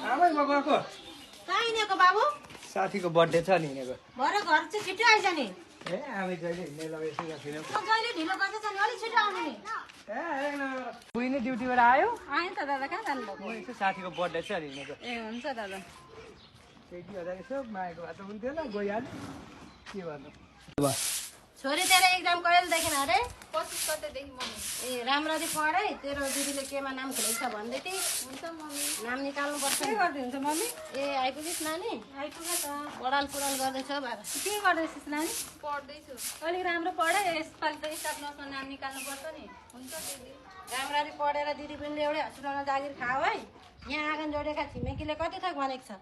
आमै म गएको कहाँ हिँडेको बाबु? साथीको बर्थडे छ नि हिँडेको। भरे घर चाहिँ छिटो आइज नि। ए आमै जहिले हिँड्ने लगाइसकेको छैन। जहिले ढिलो गर्दैछ नि अलिक छिटो आउनु नि। बुइनी ड्युटीबाट आयो? आएँ त दादा, कहाँ जानुभएको? म यसो साथीको बर्थडे छ नि हिँडेको। ए हुन्छ दादा। 20,000 यसो मागेको भए त हुन्थ्यो ल, गइहाल्यो। के भन्नु? छोरी तेरो एक्जाम कहिलेदेखि अरे? 25 गतेदेखि मम्मी। ए राम्ररी पढ है, तेरो दिदीले केमा नाम खेलेको छ भन्दै थिए। हुन्छ मम्मी। नाम निकाल्नु पर्छ। के गर्नुहुन्छ मम्मी? ए आइपुगिस् नानी? आइपुगे त। पढाल पुराल गर्दैछ बाबा। के गर्दैछस् नानी? पढ्दैछु। अलिक राम्रो पढ है, यसपालि त स्टाफ नर्समा नाम निकाल्नु पर्छ नि। हुन्छ दिदी। राम्ररी पढेर दिदी पनि एउटै हस्पिटलमा जागिर खाऊ है। यहाँ आँगन जोडेका छिमेकीले कति थक भनेको छ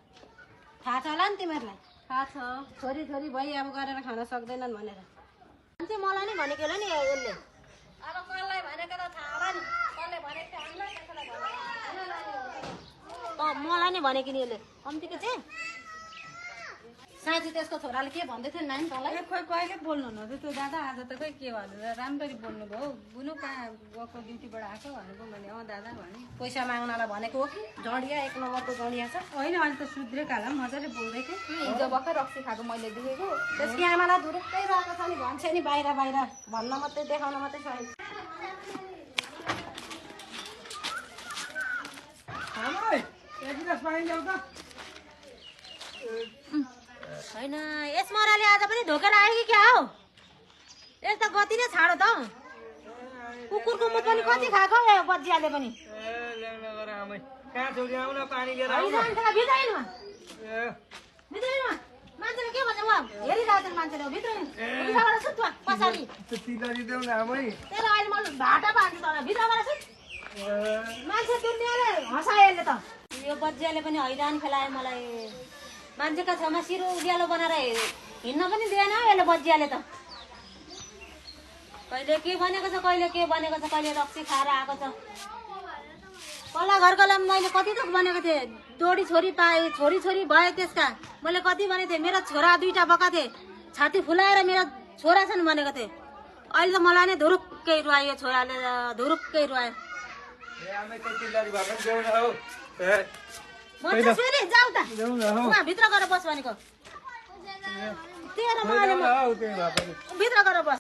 थाहा छ होला नि तिमीहरूलाई? थाहा छ। छोरी छोरी भई अब गरेर खान सक्दैनन् भनेर चाहिँ मलाई नै भनेको होला नि यसले। अब कसलाई भनेको त थाहा होला नि, कसले भनेको थियो हामीलाई, कसलाई भनेको मलाई नै भनेको नि यसले। कम्तीको चाहिँ साँच्ची त्यसको छोराले के भन्दै थियो नानी तँलाई? खोइ कहिले बोल्नु न त्यो दादा, आज त खोइ के भन्नु, राम्ररी बोल्नु भयो। बुनु कहाँ गएको ड्युटीबाट आएको भनेको मैले दादा भने। पैसा माग्नलाई भनेको हो कि जडिया एक नम्बरको जडिया छ। होइन अहिले त सुध्रेको होला मजाले बोल्दै थिएँ। हिजो भर्खर रक्सी खाएको मैले देखेको। त्यसकी आमालाई धुरुक्कै रहेको छ नि, भन्छ नि बाहिर बाहिर भन्न मात्रै देखाउन मात्रै सही। आमै एक गिलास पानी ल्याऊ त। होइन यस मराले आज पनि ढोकेर आयो कि क्या हो? यस्तो गति नै छाडो त। कुकुरको मुख पनि कति खाएको हौ बच्चियाले पनि। ए ल्याउन गर आमै। कहाँ छोरी आउन पानी लिएर आउन। भित्रैनमा ए भित्रैनमा मान्छेले के भन्छ उहाँ हेरिरहेछन् मान्छेले भित्रबाट सुत्छ पछाडि। त्यो तिलरी देऊ न आमै। तेरो अहिले म भाटा पार्छु तर भित्रबाट सुत्। मान्छे दुनियाँले हँसायो यसले त। यो बच्चियाले पनि हैरान खेलायो मलाई। मान्छेका छेउमा सिरो उज्यालो बनाएर हिँड्न पनि दिएन हौ यसले बच्चियाले त। कहिले के भनेको छ, कहिले के भनेको छ, कहिले रक्सी खाएर आएको छ। पल्ला घरकोलाई मैले कति त भनेको थिएँ, दोडी छोरी पाएँ, छोरी छोरी भए त्यसका। मैले कति भनेको थिएँ, मेरो छोरा दुईटा बका थिए, छाती फुलाएर मेरो छोरा छन् भनेको थिएँ। अहिले त मलाई नै धुरुक्कै रुवायो छोराले, धुरुक्कै रुवायो। ए आमै त्यो तिलरी भए पनि देऊ न हौ। ए भन्छ छोरी जाऊ त, देऊ न हौ। उहाँ भित्र गएर बस भनेको। तेरो देऊ मलाई न हौ त्यही भए पनि। भित्र गएर बस।